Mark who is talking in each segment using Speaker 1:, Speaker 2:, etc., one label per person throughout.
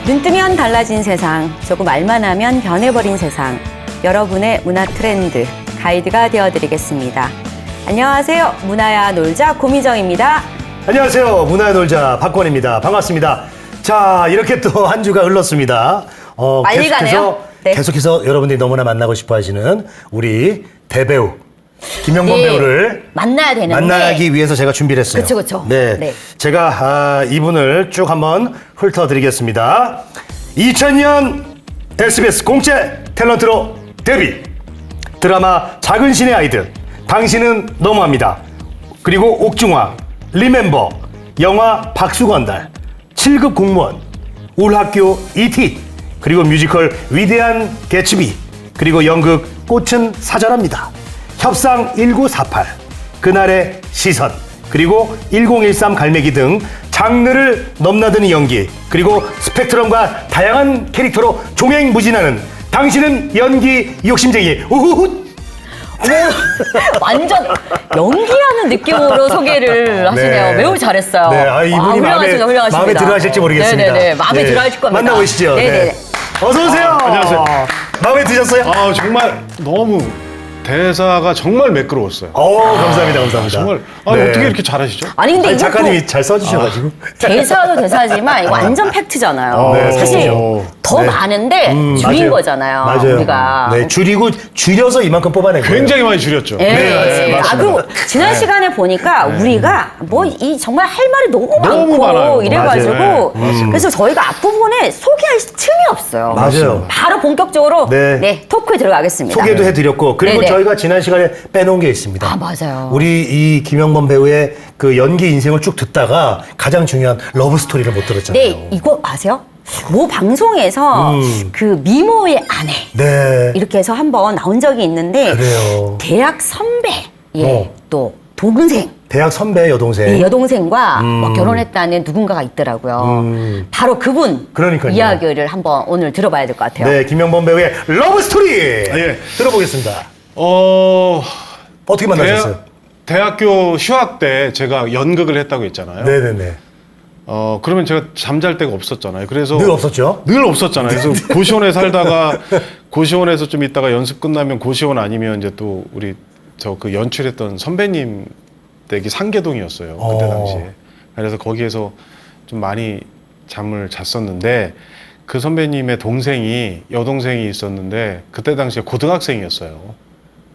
Speaker 1: 눈 뜨면 달라진 세상, 조금 알만 하면 변해버린 세상. 여러분의 문화 트렌드 가이드가 되어드리겠습니다. 안녕하세요. 문화야 놀자 고미정입니다.
Speaker 2: 안녕하세요. 문화야 놀자 박권입니다. 반갑습니다. 자, 이렇게 또 한 주가 흘렀습니다.
Speaker 1: 빨리 가네요. 네.
Speaker 2: 계속해서 여러분들이 너무나 만나고 싶어 하시는 우리 대배우 김영범
Speaker 1: 네.
Speaker 2: 배우를
Speaker 1: 만나야 되는데
Speaker 2: 만나기 위해서 제가 준비를 했어요.
Speaker 1: 그쵸.
Speaker 2: 네.
Speaker 1: 네.
Speaker 2: 제가 이분을 쭉 한번 훑어드리겠습니다. 2000년 SBS 공채 탤런트로 데뷔. 드라마 작은 신의 아이들, 당신은 너무합니다. 그리고 옥중왕, 리멤버, 영화 박수건달, 7급 공무원, 울 학교 E.T., 그리고 뮤지컬 위대한 개츠비, 그리고 연극 꽃은 사절합니다. 협상 1948, 그날의 시선, 그리고 1013 갈매기 등 장르를 넘나드는 연기, 그리고 스펙트럼과 다양한 캐릭터로 종횡무진하는 당신은 연기 욕심쟁이 우후훗.
Speaker 1: 완전 연기하는 느낌으로 소개를 하시네요.
Speaker 2: 네.
Speaker 1: 매우 잘했어요.
Speaker 2: 네, 이분이
Speaker 1: 훌륭하십니다.
Speaker 2: 마음에 들어 하실지 모르겠습니다.
Speaker 1: 네네네, 마음에 들어 하실 겁니다.
Speaker 2: 만나보시죠.
Speaker 1: 네네.
Speaker 2: 네. 어서오세요.
Speaker 3: 안녕하세요.
Speaker 2: 마음에 드셨어요?
Speaker 3: 정말 너무 대사가 정말 매끄러웠어요.
Speaker 2: 감사합니다.
Speaker 3: 정말
Speaker 2: 네.
Speaker 3: 어떻게 이렇게 잘하시죠?
Speaker 1: 아니 근데 이것도
Speaker 2: 작가님이 잘 써주셔가지고.
Speaker 1: 대사도 대사지만 이거 완전 팩트잖아요.
Speaker 2: 네,
Speaker 1: 사실
Speaker 2: 팩트죠.
Speaker 1: 더
Speaker 2: 네.
Speaker 1: 많은데 줄인
Speaker 2: 맞아요.
Speaker 1: 거잖아요.
Speaker 2: 맞아요.
Speaker 1: 우리가.
Speaker 2: 네, 줄여서 이만큼 뽑아낸 거예요.
Speaker 3: 굉장히 많이 줄였죠.
Speaker 1: 네,
Speaker 2: 맞습니다.
Speaker 1: 그리고 지난 시간에 보니까 우리가 뭐 이 정말 할 말이 너무
Speaker 3: 너무
Speaker 1: 많고
Speaker 3: 많아요.
Speaker 1: 이래가지고
Speaker 3: 맞아요.
Speaker 1: 그래서 저희가 앞부분에 소개할 틈이 없어요.
Speaker 2: 맞아요.
Speaker 1: 바로 본격적으로
Speaker 2: 네.
Speaker 1: 토크에 들어가겠습니다.
Speaker 2: 소개도 해드렸고, 그리고
Speaker 1: 네네.
Speaker 2: 저희가 지난 시간에 빼놓은 게 있습니다.
Speaker 1: 아, 맞아요.
Speaker 2: 우리 이 김영범 배우의 그 연기 인생을 쭉 듣다가 가장 중요한 러브 스토리를 못 들었잖아요.
Speaker 1: 네, 이거 아세요? 모 방송에서 그 미모의 아내
Speaker 2: 네.
Speaker 1: 이렇게 해서 한번 나온 적이 있는데
Speaker 2: 그래요.
Speaker 1: 대학 선배
Speaker 2: 어.
Speaker 1: 또 동생
Speaker 2: 대학 선배 여동생.
Speaker 1: 네, 여동생과 뭐 결혼했다는 누군가가 있더라고요. 바로 그분
Speaker 2: 그러니까요.
Speaker 1: 이야기를 한번 오늘 들어봐야 될 것 같아요.
Speaker 2: 네, 김영범 배우의 러브 스토리
Speaker 3: 예.
Speaker 2: 들어보겠습니다.
Speaker 3: 어,
Speaker 2: 어떻게 만나셨어요?
Speaker 3: 대학교 휴학 때 제가 연극을 했다고 했잖아요.
Speaker 2: 네네네.
Speaker 3: 그러면 제가 잠잘 데가 없었잖아요. 그래서
Speaker 2: 늘 없었죠?
Speaker 3: 늘 없었잖아요. 그래서 고시원에 살다가 고시원에서 좀 있다가 연습 끝나면 고시원 아니면 이제 또 우리 저 그 연출했던 선배님 댁이 상계동이었어요. 그때 당시에. 그래서 거기에서 좀 많이 잠을 잤었는데 그 선배님의 동생이 여동생이 있었는데 그때 당시에 고등학생이었어요.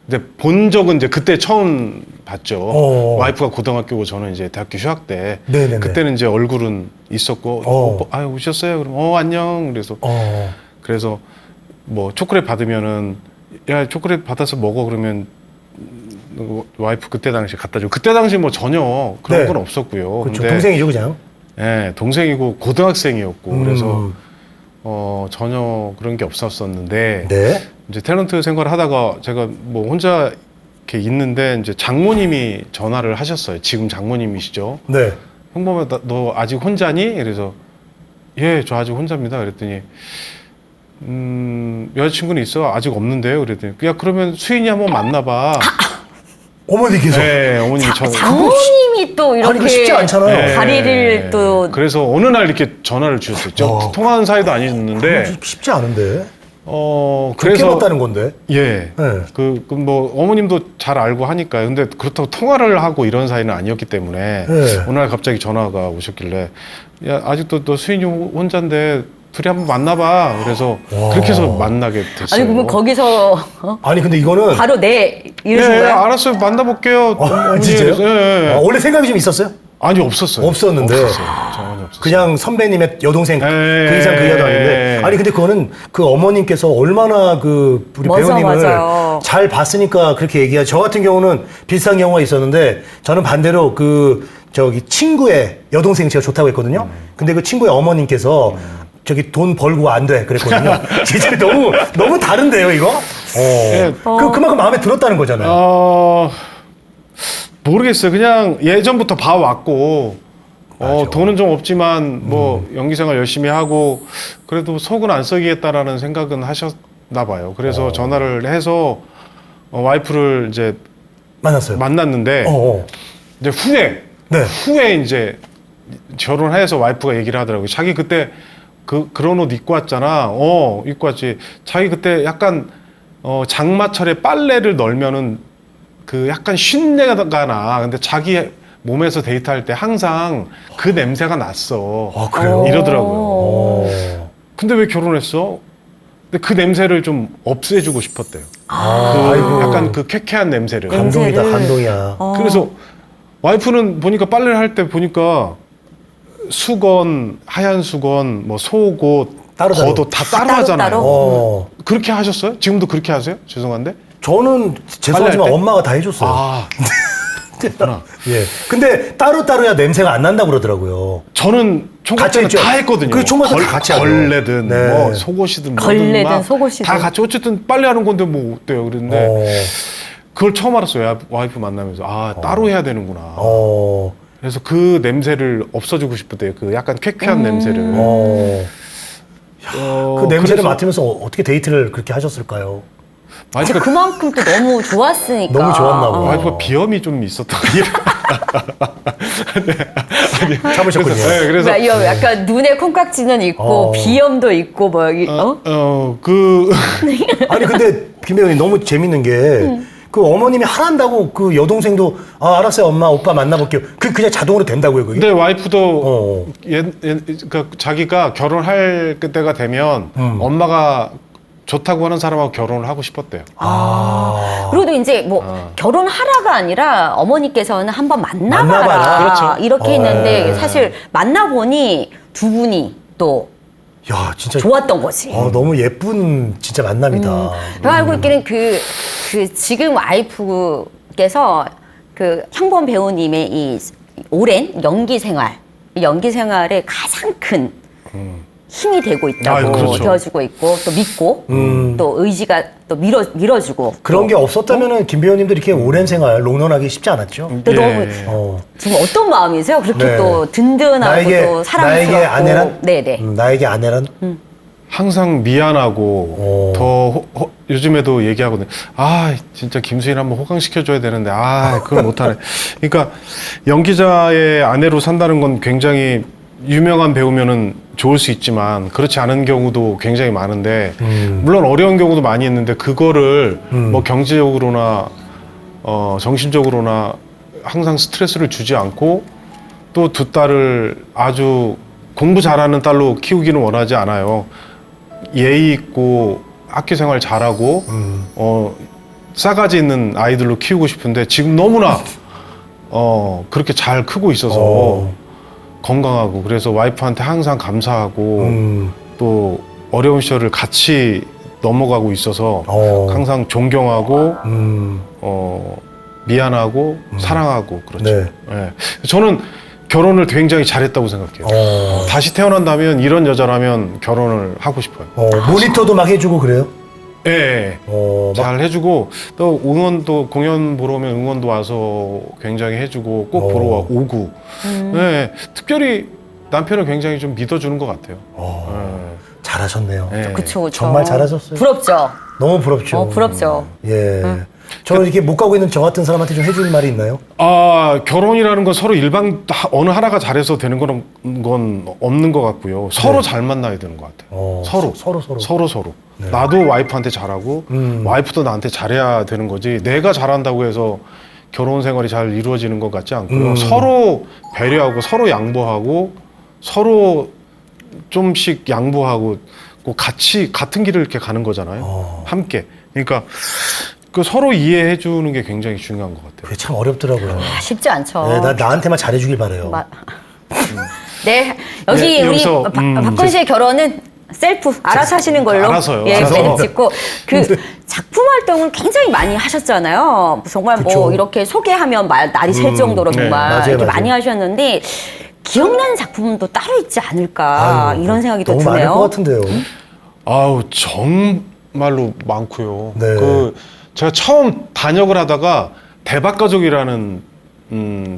Speaker 3: 근데 본 적은 이제 그때 처음 봤죠. 와이프가 고등학교고 저는 이제 대학교 휴학 때
Speaker 2: 네네네.
Speaker 3: 그때는 이제 얼굴은 있었고 오빠, 오셨어요? 그럼 안녕. 그래서 뭐 초콜릿 받으면은 야 초콜릿 받아서 먹어 그러면 와이프 그때 당시 갖다 주고 그때 당시 뭐 전혀 그런
Speaker 2: 네.
Speaker 3: 건 없었고요.
Speaker 2: 그렇죠.
Speaker 3: 근데
Speaker 2: 동생이죠, 그냥.
Speaker 3: 예, 동생이고 고등학생이었고 그래서 전혀 그런 게 없었었는데
Speaker 2: 네.
Speaker 3: 이제 탤런트 생활을 하다가 제가 뭐 혼자 이렇게 있는데 이제 장모님이 전화를 하셨어요. 지금 장모님이시죠.
Speaker 2: 네.
Speaker 3: 형범아 너 아직 혼자니? 그래서 예, 저 아직 혼자입니다. 그랬더니 여자친구는 있어? 아직 없는데요. 그랬더니 야 그러면 수인이 한번 만나봐.
Speaker 2: 어머니께서.
Speaker 3: 네, 어머님이
Speaker 1: 장모님이 또 이렇게
Speaker 2: 아니, 그거 쉽지 않잖아요.
Speaker 3: 네.
Speaker 1: 다리를 또
Speaker 3: 그래서 어느 날 이렇게 전화를 주셨어요. 저 통화하는 사이도 아니었는데
Speaker 2: 쉽지 않은데.
Speaker 3: 그래서
Speaker 2: 그래서 건데.
Speaker 3: 예.
Speaker 2: 네.
Speaker 3: 뭐 어머님도 잘 알고 하니까요. 근데 그렇다고 통화를 하고 이런 사이는 아니었기 때문에
Speaker 2: 네.
Speaker 3: 어느 날 갑자기 전화가 오셨길래 야 아직도 너 수인이 혼자인데 둘이 한번 만나봐. 그래서 그렇게 해서 만나게 됐어요.
Speaker 1: 아니 그러면 거기서
Speaker 2: 아니, 근데 이거는.
Speaker 1: 바로 이러신
Speaker 3: 네,
Speaker 1: 거예요?
Speaker 3: 알았어요. 만나볼게요.
Speaker 2: 진짜요?
Speaker 3: 예.
Speaker 2: 원래 생각이 좀 있었어요?
Speaker 3: 아니 없었어요.
Speaker 2: 없었는데.
Speaker 3: 없었어요. 전혀 없었어요.
Speaker 2: 그냥 선배님의 여동생
Speaker 3: 네.
Speaker 2: 그 이상 그 이하도 아닌데. 아니, 근데 그거는 그 어머님께서 얼마나 그 우리
Speaker 1: 맞아,
Speaker 2: 배우님을
Speaker 1: 맞아요.
Speaker 2: 잘 봤으니까 그렇게 얘기하죠. 저 같은 경우는 비슷한 경우가 있었는데 저는 반대로 그 저기 친구의 여동생 제가 좋다고 했거든요. 근데 그 친구의 어머님께서 저기 돈 벌고 안 돼 그랬거든요. 진짜 너무 다른데요, 이거?
Speaker 3: 예.
Speaker 2: 그만큼 마음에 들었다는 거잖아요.
Speaker 3: 모르겠어요. 그냥 예전부터 봐왔고, 돈은 좀 없지만, 뭐, 연기생활 열심히 하고, 그래도 속은 안 썩이겠다라는 생각은 하셨나 봐요. 그래서 전화를 해서, 와이프를 이제
Speaker 2: 만났어요.
Speaker 3: 만났는데, 이제 후에 이제 결혼해서 와이프가 얘기를 하더라고요. 자기 그때 그런 옷 입고 왔잖아. 입고 왔지. 자기 그때 약간 장마철에 빨래를 널면은 그 약간 쉰내가 나. 근데 자기 몸에서 데이트할 때 항상 그 냄새가 났어.
Speaker 2: 아, 그래요?
Speaker 3: 이러더라고요. 근데 왜 결혼했어? 근데 그 냄새를 좀 없애주고 싶었대요.
Speaker 2: 아이고.
Speaker 3: 약간 그 쾌쾌한 냄새를.
Speaker 2: 감동이다,
Speaker 1: 냄새를-
Speaker 2: 감동이야.
Speaker 3: 그래서 와이프는 보니까 빨래를 할 때 보니까 수건, 하얀 수건, 뭐 속옷,
Speaker 2: 따로따로.
Speaker 3: 겉옷 다 따로
Speaker 1: 따로
Speaker 3: 하잖아요.
Speaker 2: 어.
Speaker 3: 그렇게 하셨어요? 지금도 그렇게 하세요? 죄송한데.
Speaker 2: 저는 죄송하지만
Speaker 3: 빨래할 때?
Speaker 2: 엄마가 다 해줬어요.
Speaker 3: 아, 그렇구나.
Speaker 2: 예. 근데 따로따로야 냄새가 안 난다고 그러더라고요.
Speaker 3: 저는 총각
Speaker 2: 같이
Speaker 3: 때는
Speaker 2: 했죠?
Speaker 3: 다 했거든요.
Speaker 2: 그 총각 때도 같이 하죠.
Speaker 3: 걸레든
Speaker 2: 네.
Speaker 3: 뭐 속옷이든
Speaker 1: 걸레든
Speaker 3: 뭐든 막
Speaker 1: 속옷이든.
Speaker 3: 다 같이 어쨌든 빨래하는 건데 뭐 어때요? 그랬는데
Speaker 2: 어.
Speaker 3: 그걸 처음 알았어요. 와이프 만나면서 따로 해야 되는구나.
Speaker 2: 어.
Speaker 3: 그래서 그 냄새를 없어지고 싶었대요. 그 약간 쾌쾌한 냄새를.
Speaker 2: 어. 그 냄새를
Speaker 3: 그래서
Speaker 2: 맡으면서 어떻게 데이트를 그렇게 하셨을까요?
Speaker 1: 이제
Speaker 3: 와이프가,
Speaker 1: 그만큼 또 너무 좋았으니까.
Speaker 2: 너무 좋았나 봐요.
Speaker 3: 와이프가 비염이 좀 있었던
Speaker 2: 참으셨군요.
Speaker 3: 네, 그래서
Speaker 1: 그러니까 이 약간 눈에 콩깍지는 있고 비염도 있고 뭐 여기
Speaker 2: 아니 근데 김 배우님 너무 재밌는 게 그 어머님이 하란다고 그 여동생도 알았어요 엄마 오빠 만나볼게요. 그냥 자동으로 된다고요 그게?
Speaker 3: 근데 와이프도
Speaker 2: 어.
Speaker 3: 그러니까 자기가 결혼할 때가 되면 엄마가 좋다고 하는 사람하고 결혼을 하고 싶었대요.
Speaker 1: 그리고 이제 뭐 결혼하라가 아니라 어머니께서는 한번 만나봐라.
Speaker 2: 만나봐라.
Speaker 3: 그렇죠.
Speaker 1: 이렇게 했는데
Speaker 2: 네.
Speaker 1: 사실 만나보니 두 분이 또
Speaker 2: 야 진짜
Speaker 1: 좋았던 거지.
Speaker 2: 너무 예쁜 진짜 만남이다.
Speaker 1: 제가 알고 있기는 그 지금 와이프께서 그 형범 배우님의 이 오랜 연기 생활에 가장 큰 힘이 되고 있다고
Speaker 3: 아유, 그렇죠.
Speaker 1: 되어주고 있고 또 믿고 또 의지가 또 밀어주고
Speaker 2: 그런
Speaker 1: 또
Speaker 2: 게 없었다면은 김 배우님도 이렇게 오랜 생활 롱런하기 쉽지 않았죠.
Speaker 1: 또
Speaker 3: 예.
Speaker 1: 너무 지금 어떤 마음이세요? 그렇게
Speaker 2: 네.
Speaker 1: 또 든든하고 또 사랑스럽고
Speaker 2: 나에게 아내란?
Speaker 1: 네네.
Speaker 2: 나에게 아내란?
Speaker 3: 항상 미안하고 더 요즘에도 얘기하거든요. 진짜 김수인 한번 호강시켜줘야 되는데 그걸 못하네. 그러니까 연기자의 아내로 산다는 건 굉장히 유명한 배우면은 좋을 수 있지만 그렇지 않은 경우도 굉장히 많은데 물론 어려운 경우도 많이 있는데 그거를 뭐 경제적으로나 정신적으로나 항상 스트레스를 주지 않고 또 두 딸을 아주 공부 잘하는 딸로 키우기는 원하지 않아요. 예의 있고 학교 생활 잘하고 싸가지 있는 아이들로 키우고 싶은데 지금 너무나 그렇게 잘 크고 있어서 건강하고 그래서 와이프한테 항상 감사하고 또 어려운 시절을 같이 넘어가고 있어서 항상 존경하고 미안하고 사랑하고 그렇죠.
Speaker 2: 네.
Speaker 3: 예. 저는 결혼을 굉장히 잘했다고 생각해요. 다시 태어난다면 이런 여자라면 결혼을 하고 싶어요.
Speaker 2: 모니터도 막 해주고 그래요?
Speaker 3: 예. 잘 해주고 또 응원도 공연 보러 오면 응원도 와서 굉장히 해주고 꼭 보러 오고. 네. 특별히 남편을 굉장히 좀 믿어주는 것 같아요.
Speaker 2: 잘하셨네요.
Speaker 3: 예.
Speaker 1: 그쵸.
Speaker 2: 정말 잘하셨어요.
Speaker 1: 부럽죠.
Speaker 2: 너무 부럽죠.
Speaker 1: 부럽죠.
Speaker 2: 예. 저는 이렇게 못 가고 있는 저 같은 사람한테 좀 해줄 말이 있나요?
Speaker 3: 결혼이라는 건 서로 어느 하나가 잘해서 되는 건 없는 것 같고요. 서로 잘 만나야 되는 것 같아요. 서로.
Speaker 2: 네.
Speaker 3: 나도 와이프한테 잘하고 와이프도 나한테 잘해야 되는 거지. 내가 잘한다고 해서 결혼 생활이 잘 이루어지는 것 같지 않고요. 서로 배려하고 서로 양보하고 서로 좀씩 양보하고 같이 같은 길을 이렇게 가는 거잖아요. 함께. 그러니까 그 서로 이해해 주는 게 굉장히 중요한 것 같아요.
Speaker 2: 그게 참 어렵더라고요.
Speaker 1: 쉽지 않죠.
Speaker 2: 네, 나한테만 잘해주길 바래요.
Speaker 1: 네, 여기
Speaker 3: 네,
Speaker 1: 우리
Speaker 3: 여기서,
Speaker 1: 박군 씨의 결혼은 셀프 알아서 하시는 걸로
Speaker 3: 알아서요.
Speaker 1: 예,
Speaker 3: 알아서.
Speaker 1: 메리 찍고 그 작품 활동을 굉장히 많이 하셨잖아요. 정말
Speaker 2: 그쵸.
Speaker 1: 뭐 이렇게 소개하면 날이 셀 정도로
Speaker 3: 네.
Speaker 1: 정말
Speaker 2: 맞아요,
Speaker 1: 이렇게
Speaker 2: 맞아요.
Speaker 1: 많이 하셨는데 기억나는 작품도 따로 있지 않을까
Speaker 2: 아유,
Speaker 1: 이런 생각이 또
Speaker 2: 너무 많을
Speaker 1: 드네요.
Speaker 2: 것 같은데요.
Speaker 3: 정말로 많고요.
Speaker 2: 네.
Speaker 3: 제가 처음 단역을 하다가 대박가족이라는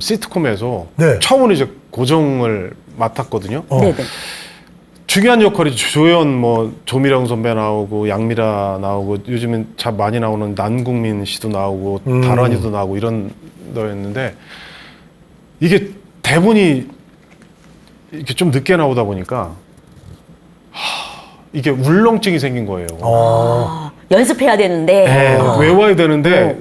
Speaker 3: 시트콤에서
Speaker 2: 네.
Speaker 3: 처음으로 이제 고정을 맡았거든요.
Speaker 1: 네네.
Speaker 3: 중요한 역할이 조연, 조미령 선배 나오고 양미라 나오고 요즘엔 참 많이 나오는 남궁민 씨도 나오고 달환이도 나오고 이런 거였는데 이게 대본이 이렇게 좀 늦게 나오다 보니까 이게 울렁증이 생긴 거예요.
Speaker 1: 연습해야 되는데.
Speaker 3: 네, 외워야 되는데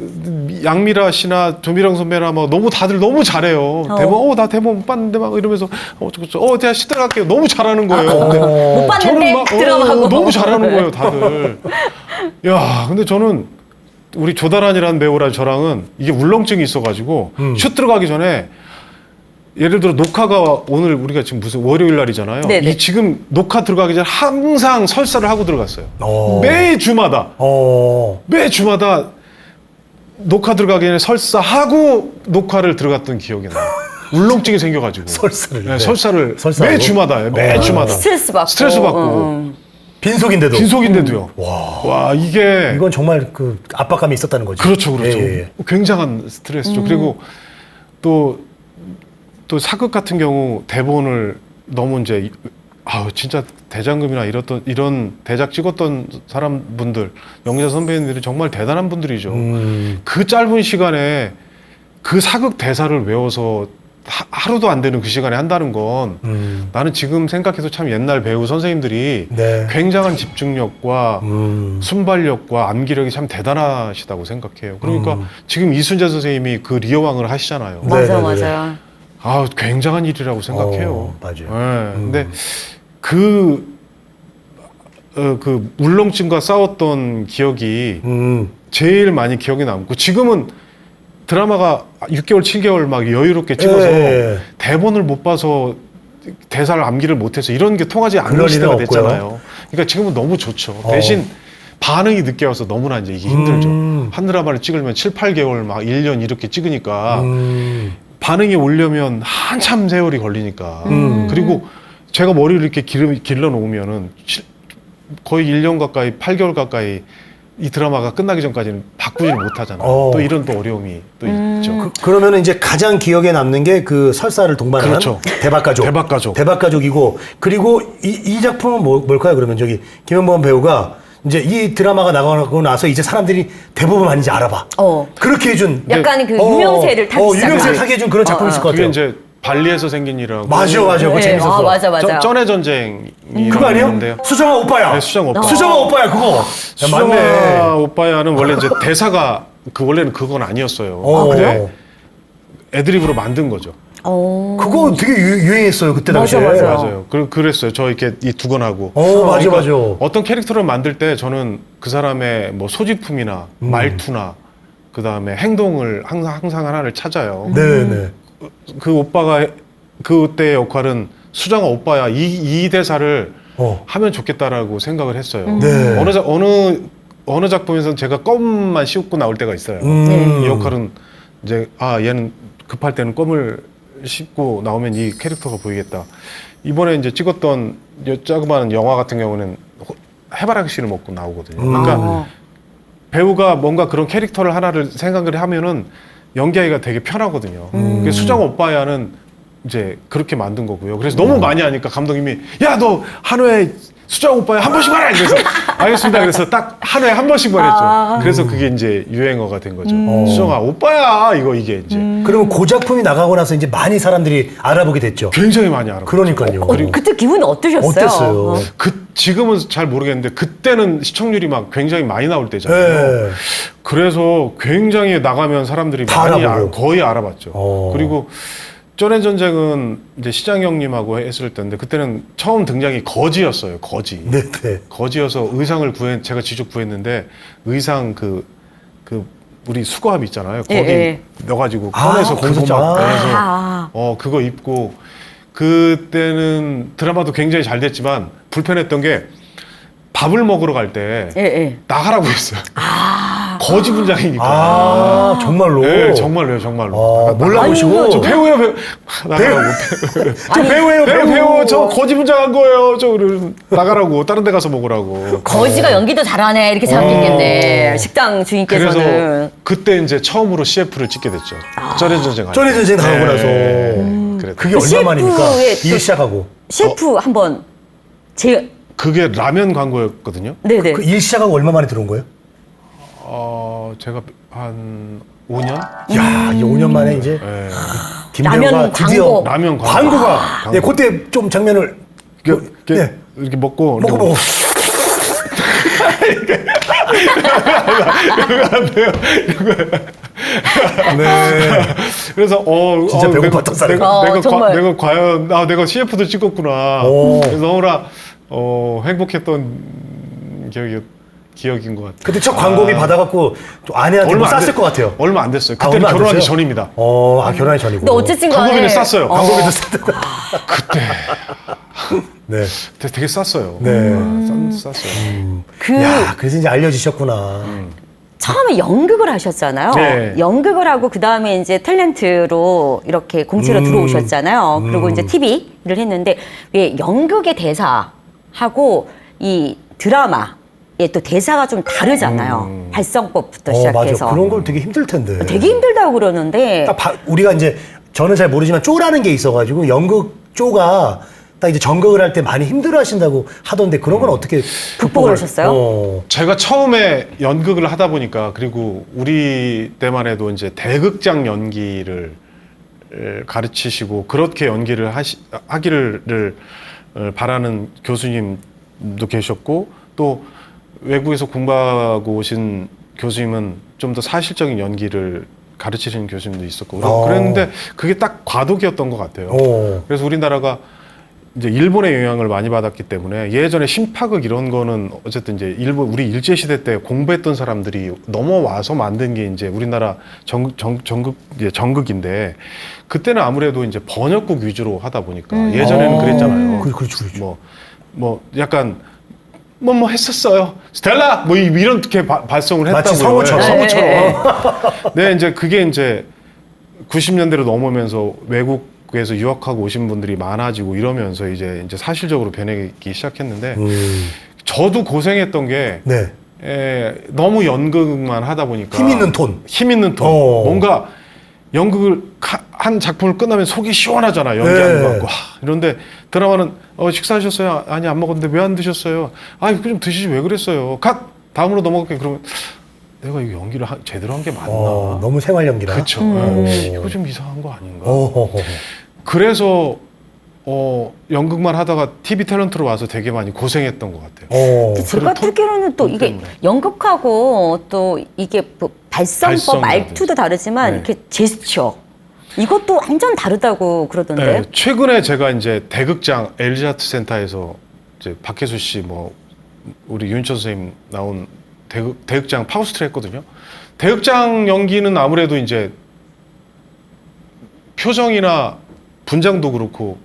Speaker 3: 양미라 씨나 조미령 선배나 막 너무 다들 너무 잘해요. 대본 나 대본 못 봤는데 막 이러면서 내가 시들어갈게요. 너무 잘하는 거예요. 근데
Speaker 1: 못 봤는데
Speaker 3: 저는 막
Speaker 1: 들어가고.
Speaker 3: 너무 잘하는 거예요, 다들. 야, 근데 저는 우리 조다란이라는 배우랑 저랑은 이게 울렁증이 있어가지고 슛 들어가기 전에 예를 들어 녹화가 오늘 우리가 지금 무슨 월요일 날이잖아요.
Speaker 1: 네네.
Speaker 3: 이 지금 녹화 들어가기 전에 항상 설사를 하고 들어갔어요. 매주마다 녹화 들어가기 전에 설사하고 녹화를 들어갔던 기억이 나요. 울렁증이 생겨가지고.
Speaker 2: 설사를.
Speaker 3: 네, 설사를
Speaker 2: 설사하고?
Speaker 3: 매주마다요. 매주마다.
Speaker 1: 스트레스 받고.
Speaker 2: 빈속인데도요.
Speaker 3: 와, 이게.
Speaker 2: 이건 정말 그 압박감이 있었다는 거죠.
Speaker 3: 그렇죠.
Speaker 2: 예.
Speaker 3: 굉장한 스트레스죠. 그리고 또 사극 같은 경우 대본을 너무 이제 진짜 대장금이나 이런 대작 찍었던 사람분들, 영자 선배님들이 정말 대단한 분들이죠. 그 짧은 시간에 그 사극 대사를 외워서 하루도 안 되는 그 시간에 한다는 건 나는 지금 생각해도 참 옛날 배우 선생님들이
Speaker 2: 네.
Speaker 3: 굉장한 집중력과 순발력과 암기력이 참 대단하시다고 생각해요. 그러니까 지금 이순재 선생님이 그 리어왕을 하시잖아요.
Speaker 1: 맞아,
Speaker 2: 네네네.
Speaker 1: 맞아.
Speaker 3: 굉장한 일이라고 생각해요.
Speaker 2: 맞아요.
Speaker 3: 네. 근데 그 울렁증과 싸웠던 기억이 제일 많이 기억에 남고 지금은 드라마가 6개월, 7개월 막 여유롭게 찍어서
Speaker 2: 예.
Speaker 3: 대본을 못 봐서 대사를 암기를 못해서 이런 게 통하지 않는
Speaker 2: 그럴
Speaker 3: 시대가
Speaker 2: 일은 없고요.
Speaker 3: 됐잖아요. 그러니까 지금은 너무 좋죠. 대신 반응이 늦게 와서 너무나 이제 이게 힘들죠. 한 드라마를 찍으려면 7, 8개월 막 1년 이렇게 찍으니까 반응이 오려면 한참 세월이 걸리니까. 그리고 제가 머리를 이렇게 길러 놓으면은 거의 1년 가까이, 8개월 가까이 이 드라마가 끝나기 전까지는 바꾸지를 못하잖아요. 또 이런 또 어려움이 또 있죠.
Speaker 2: 그러면은 이제 가장 기억에 남는 게 그 설사를 동반한
Speaker 3: 그렇죠.
Speaker 2: 대박가족. 대박가족이고 그리고 이 작품은 뭘까요? 그러면 저기 김현범 배우가 이제 이 드라마가 나가고 나서 이제 사람들이 대부분 많이 이제 알아봐. 그렇게 해준
Speaker 1: 약간 그 유명세를 타기 시작한.
Speaker 2: 유명세를 타게 해준 그런 작품이 있을 것
Speaker 3: 그게
Speaker 2: 같아요.
Speaker 3: 이제 발리에서 생긴 일이라고.
Speaker 2: 맞아. 그거 재밌었어.
Speaker 1: 맞아.
Speaker 3: 쩐의 전쟁이
Speaker 2: 그거 아니에요?
Speaker 3: 있는데요.
Speaker 2: 수정아 오빠야.
Speaker 3: 네, 수정아 오빠.
Speaker 2: 수정아 오빠야 그거.
Speaker 3: 수정아
Speaker 2: 맞네.
Speaker 3: 오빠야는 원래 이제 대사가 원래는 그건 아니었어요.
Speaker 2: 그래요?
Speaker 3: 애드립으로 만든 거죠.
Speaker 2: 그거 되게 유행했어요 그때 당시에.
Speaker 3: 맞아요. 그랬어요. 저 이렇게 이 두건하고.
Speaker 2: 맞아.
Speaker 3: 어떤 캐릭터를 만들 때 저는 그 사람의 뭐 소지품이나 말투나 그 다음에 행동을 항상 하나를 찾아요.
Speaker 2: 네네.
Speaker 3: 그 오빠가 그때의 역할은 수정아 오빠야 이 대사를 하면 좋겠다라고 생각을 했어요.
Speaker 2: 네.
Speaker 3: 어느 작품에서는 제가 껌만 씌우고 나올 때가 있어요. 이 역할은 이제 얘는 급할 때는 껌을 씹고 나오면 이 캐릭터가 보이겠다. 이번에 이제 찍었던 자그마한 영화 같은 경우는 해바라기 씨를 먹고 나오거든요. 그러니까 배우가 뭔가 그런 캐릭터를 하나를 생각을 하면은 연기하기가 되게 편하거든요. 수정 오빠야는 이제 그렇게 만든 거고요. 그래서 너무 많이 하니까 감독님이 야, 너 한 회에 수정 오빠야 한 번씩만 해! 그래서 알겠습니다. 그래서 딱 한 회에 한 번씩만 했죠. 그래서 그게 이제 유행어가 된 거죠. 수정아 오빠야 이게 이제
Speaker 2: 그러면 그 작품이 나가고 나서 이제 많이 사람들이 알아보게 됐죠.
Speaker 3: 굉장히 많이 알아요.
Speaker 2: 그러니까요.
Speaker 1: 그때 기분이 어떠셨어요?
Speaker 2: 어땠어요?
Speaker 3: 지금은 잘 모르겠는데 그때는 시청률이 막 굉장히 많이 나올 때잖아요.
Speaker 2: 네.
Speaker 3: 그래서 굉장히 나가면 사람들이
Speaker 2: 다
Speaker 3: 많이
Speaker 2: 알아보고.
Speaker 3: 거의 알아봤죠. 그리고 쩐의 전쟁은 이제 시장 형님하고 했을 때인데 그때는 처음 등장이 거지였어요. 거지.
Speaker 2: 네.
Speaker 3: 거지여서 의상을 제가 직접 구했는데 의상 그 우리 수거함 있잖아요. 거기 넣어가지고 꺼내서
Speaker 2: 거기서
Speaker 3: 그거 막
Speaker 2: 짜.
Speaker 3: 내서 그거 입고 그때는 드라마도 굉장히 잘 됐지만 불편했던 게 밥을 먹으러 갈 때 나가라고 했어요. 거지 분장이니까.
Speaker 2: 정말로?
Speaker 3: 네, 정말로요.
Speaker 2: 몰라보시고.
Speaker 3: 저 배우예요. 나가라고. 저 배우. 저 거지 분장한 거예요. 나가라고. 다른 데 가서 먹으라고.
Speaker 1: 거지가 연기도 잘하네 이렇게 생각했겠네. 식당 주인께서는.
Speaker 3: 그래서 그때 이제 처음으로 CF를 찍게 됐죠. 쩐의 전쟁.
Speaker 2: 쩐의 전쟁 나가고 나서.
Speaker 3: 그랬죠.
Speaker 2: 그게 얼마 만입니까? 일 시작하고.
Speaker 1: 셰프 한번
Speaker 3: 그게 라면 광고였거든요.
Speaker 1: 네네.
Speaker 2: 그 일 시작하고 얼마 만에 들어온 거예요?
Speaker 3: 제가 한 5년?
Speaker 2: 야, 이 5년 만에 이제
Speaker 3: 네.
Speaker 2: 김배우가
Speaker 1: 라면
Speaker 2: 드디어
Speaker 1: 광고.
Speaker 3: 라면
Speaker 2: 광고가. 네, 그때 좀 장면을
Speaker 3: 이렇게 먹고
Speaker 2: 먹고. 네.
Speaker 3: 그래서
Speaker 2: 진짜 배고팠던 사람.
Speaker 1: 정말.
Speaker 3: 내가 과연 내가 CF도 찍었구나. 그래서 너무나 행복했던 기억인 것 같아요.
Speaker 2: 그때 첫 광고비 받아갖고 또 아내한테 뭐 쌌을 것 같아요.
Speaker 3: 얼마 안 됐어요.
Speaker 2: 아,
Speaker 3: 그때는
Speaker 2: 얼마 안
Speaker 3: 결혼하기
Speaker 2: 됐어요?
Speaker 3: 전입니다.
Speaker 2: 결혼하기 전이고.
Speaker 1: 근데 어쨌든 간에
Speaker 3: 광고비는 쌌어요.
Speaker 2: 광고비도 쌌다. 네.
Speaker 3: 그때 되게 쌌어요.
Speaker 2: 네.
Speaker 3: 쌌어요.
Speaker 2: 그래서 이제 알려지셨구나.
Speaker 1: 처음에 연극을 하셨잖아요.
Speaker 3: 네.
Speaker 1: 연극을 하고 그 다음에 이제 탤런트로 이렇게 공채로 들어오셨잖아요. 그리고 이제 TV를 했는데 왜 연극의 대사하고 이 드라마의 또 대사가 좀 다르잖아요. 발성법부터 시작해서.
Speaker 2: 맞아. 그런 걸 되게 힘들 텐데.
Speaker 1: 되게 힘들다고 그러는데
Speaker 2: 우리가 이제 저는 잘 모르지만 쪼라는 게 있어가지고 연극 쪼가 딱 이제 전극을 할 때 많이 힘들어하신다고 하던데 그런 건 어떻게
Speaker 1: 극복을 하셨어요?
Speaker 3: 제가 처음에 연극을 하다 보니까 그리고 우리 때만 해도 이제 대극장 연기를 가르치시고 그렇게 연기를 하기를 바라는 교수님도 계셨고 또 외국에서 공부하고 오신 교수님은 좀 더 사실적인 연기를 가르치시는 교수님도 있었고 그랬는데 그게 딱 과도기였던 것 같아요. 그래서 우리나라가 이제 일본의 영향을 많이 받았기 때문에 예전에 심파극 이런 거는 어쨌든 이제 우리 일제시대 때 공부했던 사람들이 넘어와서 만든 게 이제 우리나라 전극인데 그때는 아무래도 이제 번역국 위주로 하다 보니까 예전에는 그랬잖아요.
Speaker 2: 그렇죠.
Speaker 3: 뭐 약간 뭐 했었어요. 스텔라 뭐 이렇게 발성을 했다고요.
Speaker 2: 마치 성우처럼.
Speaker 3: 네, 이제 그게 이제 90년대로 넘으면서 외국에서 유학하고 오신 분들이 많아지고 이러면서 이제 사실적으로 변하기 시작했는데 저도 고생했던 게 너무 연극만 하다 보니까 힘 있는 톤. 뭔가 연극을 한 작품을 끝나면 속이 시원하잖아. 연기하는 거 같고. 그런데 드라마는 식사하셨어요? 아니 안 먹었는데 왜 안 드셨어요? 이거 좀 드시지 왜 그랬어요? 각 다음으로 넘어갈게. 그러면 내가 이 연기를 제대로 한 게 맞나?
Speaker 2: 너무 생활 연기라.
Speaker 3: 그렇죠. 이거 좀 이상한 거 아닌가? 그래서 연극만 하다가 TV 탤런트로 와서 되게 많이 고생했던 것 같아요.
Speaker 1: 제가 듣기로는 또 이게 연극하고 또 이게 뭐 발성법, 말투도 다르지만 이렇게 제스처 이것도 완전 다르다고 그러던데.
Speaker 3: 네, 최근에 제가 이제 대극장 LG 아트 센터에서 이제 박혜수 씨 뭐 우리 윤철 선생님 나온 대극장 파우스트를 했거든요. 대극장 연기는 아무래도 이제 표정이나 분장도 그렇고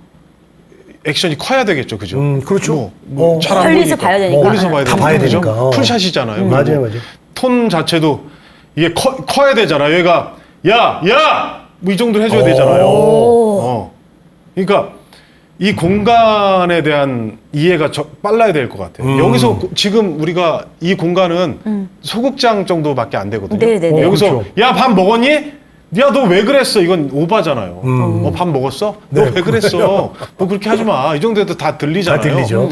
Speaker 3: 액션이 커야 되겠죠, 그죠?
Speaker 2: 그렇죠.
Speaker 3: 잘 안
Speaker 1: 멀리서
Speaker 3: 보이니까.
Speaker 1: 봐야 되니까.
Speaker 3: 멀리서 봐야
Speaker 2: 다 봐야
Speaker 3: 되니까.
Speaker 2: 되니까.
Speaker 3: 풀샷이잖아요.
Speaker 2: 맞아요.
Speaker 3: 톤 자체도 이게 커야 되잖아요. 얘가 야! 뭐 이 정도 해줘야 되잖아요. 그러니까 이 공간에 대한 이해가 빨라야 될 것 같아요. 여기서 지금 우리가 이 공간은 소극장 정도밖에 안 되거든요.
Speaker 1: 네네네.
Speaker 3: 여기서
Speaker 2: 그렇죠.
Speaker 3: 야, 밥 먹었니? 야, 너 왜 그랬어? 이건 오바잖아요. 밥 먹었어? 너 왜 그랬어? 너 그렇게 하지 마. 이 정도에도 다 들리잖아요.
Speaker 2: 다 들리죠.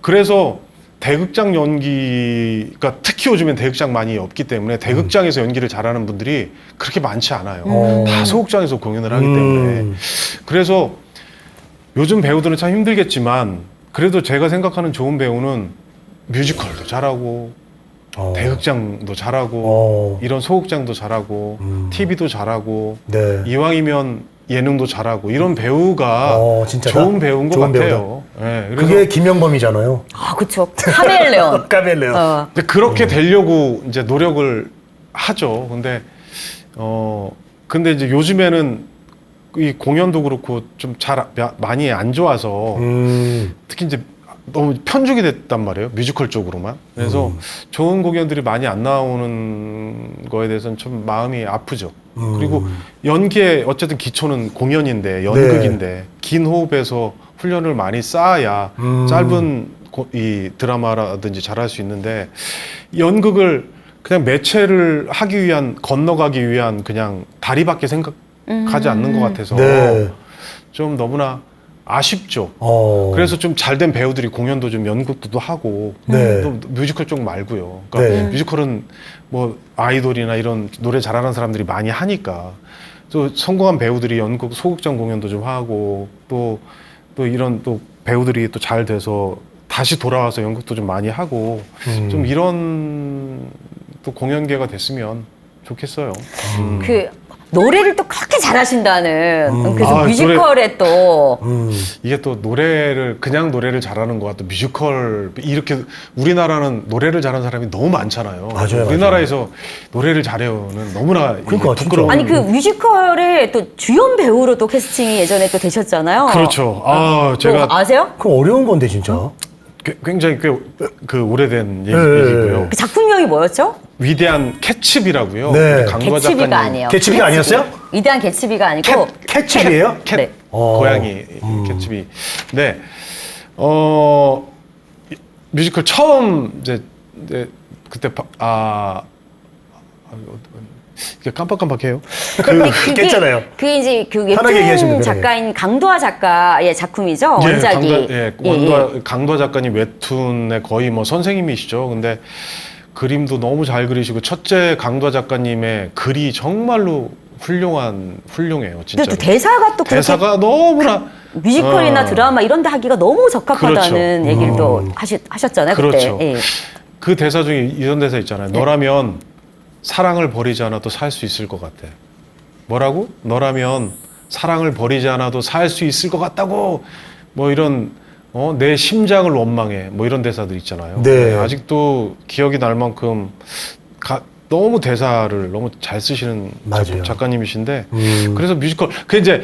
Speaker 3: 그래서 대극장 연기가 특히 요즘엔 대극장 많이 없기 때문에 대극장에서 연기를 잘하는 분들이 그렇게 많지 않아요. 다 소극장에서 공연을 하기 때문에. 그래서 요즘 배우들은 참 힘들겠지만 그래도 제가 생각하는 좋은 배우는 뮤지컬도 잘하고 대극장도 잘하고 이런 소극장도 잘하고 TV도 잘하고 이왕이면 예능도 잘하고 이런 배우가 좋은 배우인 것 같아요. 네,
Speaker 2: 그게 김영범이잖아요.
Speaker 1: 그렇죠. 카멜레온.
Speaker 2: 카멜레온.
Speaker 3: 근데 그렇게 되려고 이제 노력을 하죠. 근데 이제 요즘에는 이 공연도 그렇고 좀 많이 안 좋아서 특히 이제 너무 편중이 됐단 말이에요. 뮤지컬 쪽으로만. 그래서 좋은 공연들이 많이 안 나오는 거에 대해서는 좀 마음이 아프죠. 그리고 연기의 어쨌든 기초는 공연인데 연극인데 긴 호흡에서 훈련을 많이 쌓아야 짧은 이 드라마라든지 잘할 수 있는데 연극을 그냥 매체를 하기 위한 건너가기 위한 그냥 다리밖에 생각하지 않는 것 같아서 좀 너무나 아쉽죠. 그래서 좀 잘된 배우들이 공연도 좀 연극도 하고 또 뮤지컬 쪽 말고요. 그러니까 뮤지컬은 뭐 아이돌이나 이런 노래 잘하는 사람들이 많이 하니까 또 성공한 배우들이 연극 소극장 공연도 좀 하고 또 이런 또 배우들이 또 잘 돼서 다시 돌아와서 연극도 좀 많이 하고 좀 이런 또 공연계가 됐으면 좋겠어요.
Speaker 1: 그 노래를 또 그렇게 잘하신다는 그래서
Speaker 3: 아,
Speaker 1: 뮤지컬에 또
Speaker 3: 이게 또 그냥 노래를 잘하는 것과 또 뮤지컬 이렇게 우리나라는 노래를 잘하는 사람이 너무 많잖아요.
Speaker 2: 맞아요,
Speaker 3: 우리나라에서 노래를 잘해요는 너무나
Speaker 2: 그러니까,
Speaker 3: 부끄러운.
Speaker 1: 아니 그 뮤지컬에 또 주연 배우로 또 캐스팅이 예전에 또 되셨잖아요.
Speaker 3: 그렇죠.
Speaker 1: 또
Speaker 3: 제가
Speaker 1: 아세요?
Speaker 2: 그럼 어려운 건데 진짜.
Speaker 3: 굉장히 꽤 그 오래된
Speaker 2: 네.
Speaker 3: 얘기고요.
Speaker 1: 그 작품명이 뭐였죠?
Speaker 3: 위대한 캐츠비라고요.
Speaker 2: 네.
Speaker 3: 우리 강도화
Speaker 1: 개츠비가
Speaker 3: 작가님.
Speaker 1: 아니에요.
Speaker 2: 개츠비가 아니었어요?
Speaker 1: 위대한 개츠비가 아니고
Speaker 2: 캐치비예요?
Speaker 3: 캣
Speaker 1: 네.
Speaker 3: 고양이 캐츠비. 네. 뮤지컬 처음 이제 그때 이게 깜빡깜빡해요.
Speaker 1: 근데 그게
Speaker 2: 깼잖아요.
Speaker 1: 그게 이제 그
Speaker 2: 편하게 얘기하시면
Speaker 1: 웹툰
Speaker 2: 돼요.
Speaker 1: 작가인 강도화 작가의 작품이죠. 원작이.
Speaker 3: 강도화 작가님 웹툰의 거의 뭐 선생님이시죠. 근데 그림도 너무 잘 그리시고 첫째 강도화 작가님의 글이 정말로 훌륭해요.
Speaker 1: 근데
Speaker 3: 진짜.
Speaker 1: 또 대사가 또 그렇게
Speaker 3: 대사가 너무나
Speaker 1: 뮤지컬이나 드라마 이런 데 하기가 너무 적합하다는
Speaker 3: 그렇죠.
Speaker 1: 얘기를 또 하셨잖아요.
Speaker 3: 그렇죠.
Speaker 1: 그때. 예.
Speaker 3: 그 대사 중에 이런 대사 있잖아요. 너라면 사랑을 버리지 않아도 살 수 있을 것 같아. 뭐라고? 너라면 사랑을 버리지 않아도 살 수 있을 것 같다고. 뭐 이런 내 심장을 원망해. 뭐 이런 대사들 있잖아요.
Speaker 2: 네.
Speaker 3: 아직도 기억이 날 만큼 너무 대사를 너무 잘 쓰시는
Speaker 2: 맞아요.
Speaker 3: 작가님이신데 그래서 뮤지컬 이제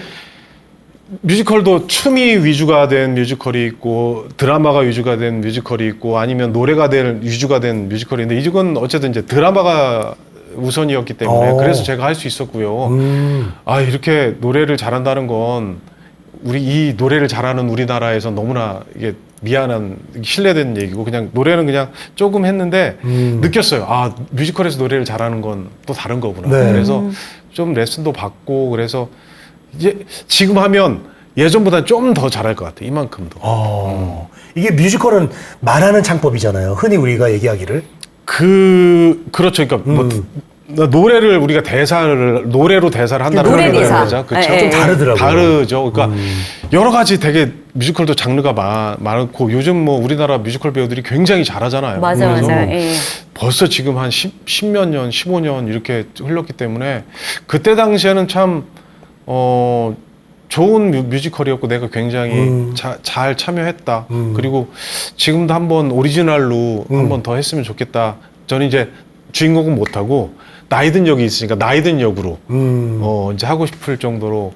Speaker 3: 뮤지컬도 춤이 위주가 된 뮤지컬이 있고 드라마가 위주가 된 뮤지컬이 있고 아니면 노래가 위주가 된 뮤지컬인데 이건 어쨌든 이제 드라마가 우선이었기 때문에 그래서 제가 할 수 있었고요. 이렇게 노래를 잘한다는 건 이 노래를 잘하는 우리나라에서 너무나 이게 미안한 신뢰된 얘기고 그냥 노래는 그냥 조금 했는데 느꼈어요. 뮤지컬에서 노래를 잘하는 건 또 다른 거구나.
Speaker 2: 네.
Speaker 3: 그래서 좀 레슨도 받고 그래서 이제 지금 하면 예전보다 좀 더 잘할 것 같아. 이만큼도.
Speaker 2: 이게 뮤지컬은 말하는 창법이잖아요. 흔히 우리가 얘기하기를.
Speaker 3: 그렇죠. 그러니까 노래를 우리가 노래로 대사를 한다는
Speaker 1: 노래
Speaker 3: 걸
Speaker 1: 대사.
Speaker 3: 하자. 그렇죠.
Speaker 1: 예,
Speaker 2: 좀
Speaker 1: 예.
Speaker 2: 다르더라고요.
Speaker 3: 다르죠. 그러니까 여러 가지 되게 뮤지컬도 장르가 많고 요즘 뭐 우리나라 뮤지컬 배우들이 굉장히 잘하잖아요. 그래서
Speaker 1: 맞아요. 예.
Speaker 3: 벌써 지금 한 10몇 년, 15년 이렇게 흘렀기 때문에 그때 당시에는 참 좋은 뮤지컬이었고 내가 굉장히 잘 참여했다. 그리고 지금도 한번 오리지널로 한번 더 했으면 좋겠다. 저는 이제 주인공은 못하고 나이든 역이 있으니까 나이든 역으로 이제 하고 싶을 정도로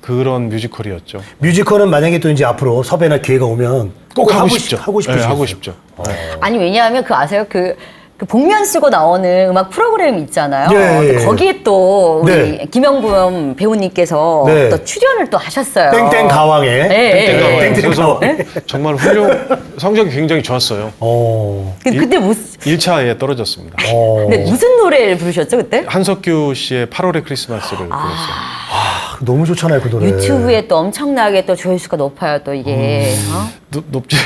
Speaker 3: 그런 뮤지컬이었죠.
Speaker 2: 뮤지컬은 만약에 또 이제 앞으로 섭외나 기회가 오면
Speaker 3: 꼭 하고 싶죠.
Speaker 2: 하고 싶으시죠.
Speaker 3: 네, 하고 싶죠.
Speaker 1: 아니 왜냐하면 아세요? 그 복면 쓰고 나오는 음악 프로그램 있잖아요.
Speaker 2: 예,
Speaker 1: 근데
Speaker 2: 예.
Speaker 1: 거기에 또 우리
Speaker 2: 네.
Speaker 1: 김영분 배우님께서
Speaker 2: 네.
Speaker 1: 또 출연을 또 하셨어요.
Speaker 2: 땡땡 가왕에.
Speaker 1: 네,
Speaker 3: 땡땡
Speaker 1: 네.
Speaker 2: 땡땡
Speaker 3: 그래서
Speaker 2: 가왕.
Speaker 3: 정말 성적이 굉장히 좋았어요.
Speaker 1: 그때 무슨
Speaker 3: 1차에 떨어졌습니다.
Speaker 1: 근데 무슨 노래를 부르셨죠 그때?
Speaker 3: 한석규 씨의 8월의 크리스마스를 불렀어요.
Speaker 2: 너무 좋잖아요, 그 노래.
Speaker 1: 유튜브에 또 엄청나게 또 조회수가 높아요 또 이게.
Speaker 3: 높지.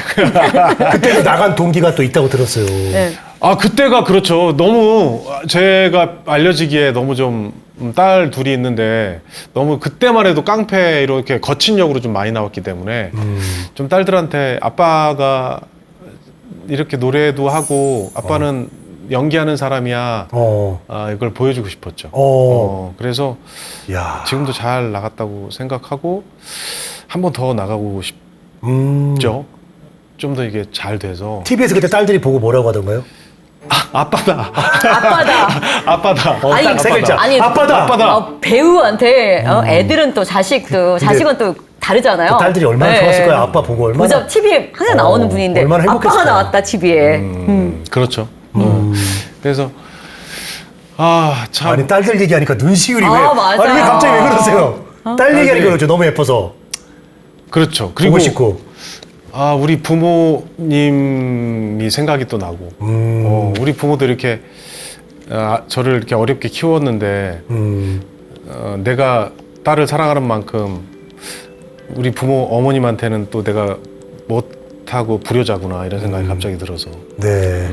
Speaker 2: 그때도 나간 동기가 또 있다고 들었어요.
Speaker 1: 네.
Speaker 3: 그때가 그렇죠. 너무 제가 알려지기에 너무 좀 딸 둘이 있는데 너무 그때만 해도 깡패 이렇게 거친 역으로 좀 많이 나왔기 때문에 좀 딸들한테 아빠가 이렇게 노래도 하고 아빠는 연기하는 사람이야. 이걸 보여주고 싶었죠. 그래서
Speaker 2: 야.
Speaker 3: 지금도 잘 나갔다고 생각하고 한 번 더 나가고 싶죠. 좀 더 이게 잘 돼서.
Speaker 2: TV에서 그때 딸들이 보고 뭐라고 하던가요?
Speaker 3: 아빠다.
Speaker 1: 아빠다.
Speaker 2: 아니, 딱 세 글자.
Speaker 1: 아니,
Speaker 2: 아빠다.
Speaker 1: 배우한테 애들은 또 자식은 또 다르잖아요.
Speaker 2: 그 딸들이 얼마나 좋았을 거야. 아빠 보고 얼마나.
Speaker 1: 보자 TV에 항상 나오는 분인데
Speaker 2: 얼마나
Speaker 1: 아빠가
Speaker 2: 행복했을까요?
Speaker 1: 나왔다 TV에.
Speaker 3: 그렇죠. 그래서 참
Speaker 2: 아니 딸들 얘기하니까 눈시울이 왜?
Speaker 1: 맞아.
Speaker 2: 아니 왜 갑자기 왜 그러세요? 딸 얘기하니까 그러죠. 너무 예뻐서.
Speaker 3: 그렇죠. 그리고
Speaker 2: 보고 싶고.
Speaker 3: 우리 부모님이 생각이 또 나고 우리 부모도 이렇게 저를 이렇게 어렵게 키웠는데 내가 딸을 사랑하는 만큼 우리 부모 어머님한테는 또 내가 못하고 불효자구나 이런 생각이 갑자기 들어서
Speaker 2: 네.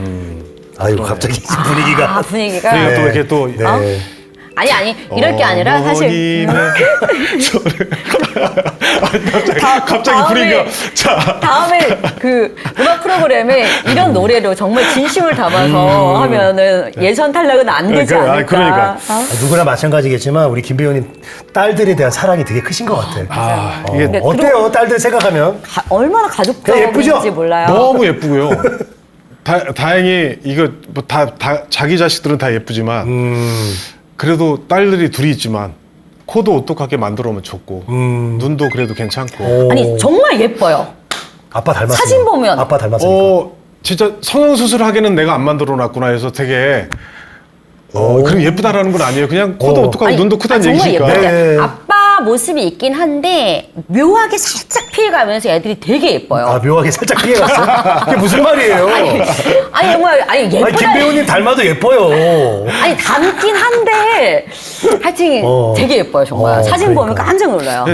Speaker 2: 아유 갑자기 분위기가.
Speaker 1: 분위기가.
Speaker 3: 그러니까 또
Speaker 2: 네.
Speaker 3: 이렇게 또
Speaker 2: 네.
Speaker 1: 아니 이럴 게 아니라 사실
Speaker 3: 갑자기 분위기가 자
Speaker 1: 다음에 그 음악 프로그램에 이런 노래로 정말 진심을 담아서 하면은 예선 탈락은 안 되지
Speaker 3: 그래,
Speaker 1: 않을까.
Speaker 3: 그러니까.
Speaker 2: 누구나 마찬가지겠지만 우리 김 배우님 딸들에 대한 사랑이 되게 크신 것 같아.
Speaker 3: 이게
Speaker 1: 네,
Speaker 2: 어때요? 딸들 생각하면?
Speaker 1: 얼마나
Speaker 2: 그냥 예쁘죠?
Speaker 1: 가족적인지 몰라요.
Speaker 3: 너무 예쁘고요. 다행히 이거 뭐 다 자기 자식들은 다 예쁘지만 그래도 딸들이 둘이 있지만 코도 오똑하게 만들어 오면 좋고 눈도 그래도 괜찮고.
Speaker 1: 아니 정말 예뻐요.
Speaker 2: 아빠 닮았어.
Speaker 1: 사진 보면.
Speaker 2: 아빠 닮았으니까.
Speaker 3: 진짜 성형 수술하기는 내가 안 만들어 놨구나 해서 되게 그럼 예쁘다라는 건 아니에요. 그냥 코도 오똑하고
Speaker 1: 아니,
Speaker 3: 눈도 크다는
Speaker 1: 정말
Speaker 3: 얘기니까.
Speaker 1: 예쁘죠.
Speaker 2: 네.
Speaker 1: 아빠 모습이 있긴 한데 묘하게 살짝 피해가면서 애들이 되게 예뻐요.
Speaker 2: 아, 묘하게 살짝 피해갔어? 그게 무슨 말이에요?
Speaker 1: 아니 정말 예쁘다.
Speaker 2: 아니, 김 배우님 닮아도 예뻐요.
Speaker 1: 아니 닮긴 한데 하여튼 되게 예뻐요 정말. 사진 보면
Speaker 2: 그러니까.
Speaker 1: 깜짝 놀라요.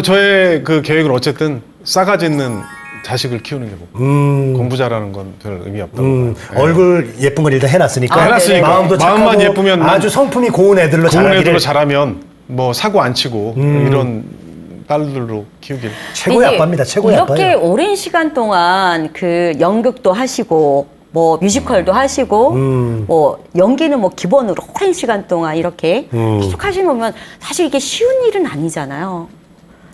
Speaker 3: 저의 그 계획은 어쨌든 싸가지 있는 자식을 키우는 게 뭐. 공부 잘하는 건 별 의미 없다고 봐요.
Speaker 2: 얼굴 예쁜 걸 일단 해놨으니까.
Speaker 3: 해놨으니까.
Speaker 2: 마음도 착하고
Speaker 3: 마음만 예쁘면
Speaker 2: 아주 성품이 고운 애들로
Speaker 3: 좋은 애들로
Speaker 2: 자라기를.
Speaker 3: 잘하면 뭐 사고 안 치고 이런 딸들로 키우길.
Speaker 2: 최고의
Speaker 1: 이게
Speaker 2: 아빠입니다. 최고의
Speaker 1: 이렇게
Speaker 2: 아빠예요.
Speaker 1: 오랜 시간 동안 그 연극도 하시고 뭐 뮤지컬도 하시고 뭐 연기는 뭐 기본으로 오랜 시간 동안 이렇게 계속 하시면 사실 이게 쉬운 일은 아니잖아요.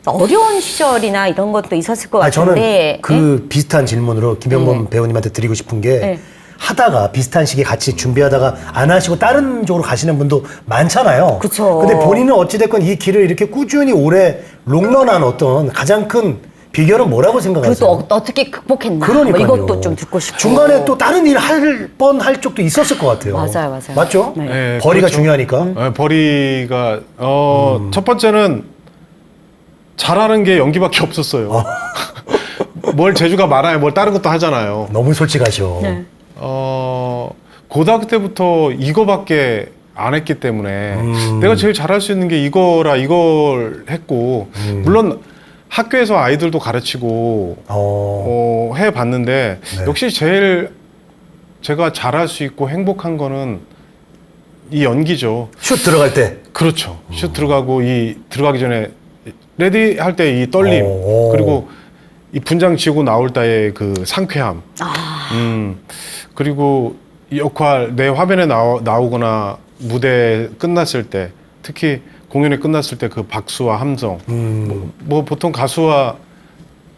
Speaker 1: 어려운 시절이나 이런 것도 있었을 것
Speaker 2: 아니, 저는
Speaker 1: 같은데.
Speaker 2: 그 비슷한 질문으로 김영범 배우님한테 드리고 싶은 게
Speaker 1: 네.
Speaker 2: 하다가 비슷한 시기에 같이 준비하다가 안 하시고 다른 쪽으로 가시는 분도 많잖아요.
Speaker 1: 그쵸.
Speaker 2: 근데 본인은 어찌됐건 이 길을 이렇게 꾸준히 오래 롱런한 어떤 가장 큰 비결은 뭐라고 생각하세요?
Speaker 1: 그것도 어떻게 극복했나.
Speaker 2: 그러니까요.
Speaker 1: 뭐 이것도 좀 듣고 싶고.
Speaker 2: 중간에 또 다른 일 할 뻔할 쪽도 있었을 것 같아요.
Speaker 1: 맞아요.
Speaker 2: 맞죠?
Speaker 1: 네.
Speaker 3: 네,
Speaker 2: 벌이가
Speaker 3: 그렇죠.
Speaker 2: 중요하니까.
Speaker 3: 벌이가 첫 번째는 잘하는 게 연기밖에 없었어요. 뭘 재주가 많아요. 뭘 다른 것도 하잖아요.
Speaker 2: 너무 솔직하셔.
Speaker 1: 네.
Speaker 3: 고등학교 때부터 이거밖에 안 했기 때문에 내가 제일 잘할 수 있는 게 이거라 이걸 했고 물론 학교에서 아이들도 가르치고 해봤는데
Speaker 2: 네.
Speaker 3: 역시 제일 제가 잘할 수 있고 행복한 거는 이 연기죠.
Speaker 2: 슛 들어갈 때.
Speaker 3: 그렇죠. 슛 들어가고 이 들어가기 전에 레디 할 때 이 떨림
Speaker 2: 오.
Speaker 3: 그리고 이 분장 지고 나올 때의 그 상쾌함. 그리고 이 역할 내 화면에 나오거나 무대 끝났을 때 특히 공연이 끝났을 때 그 박수와 함성. 뭐 보통 가수와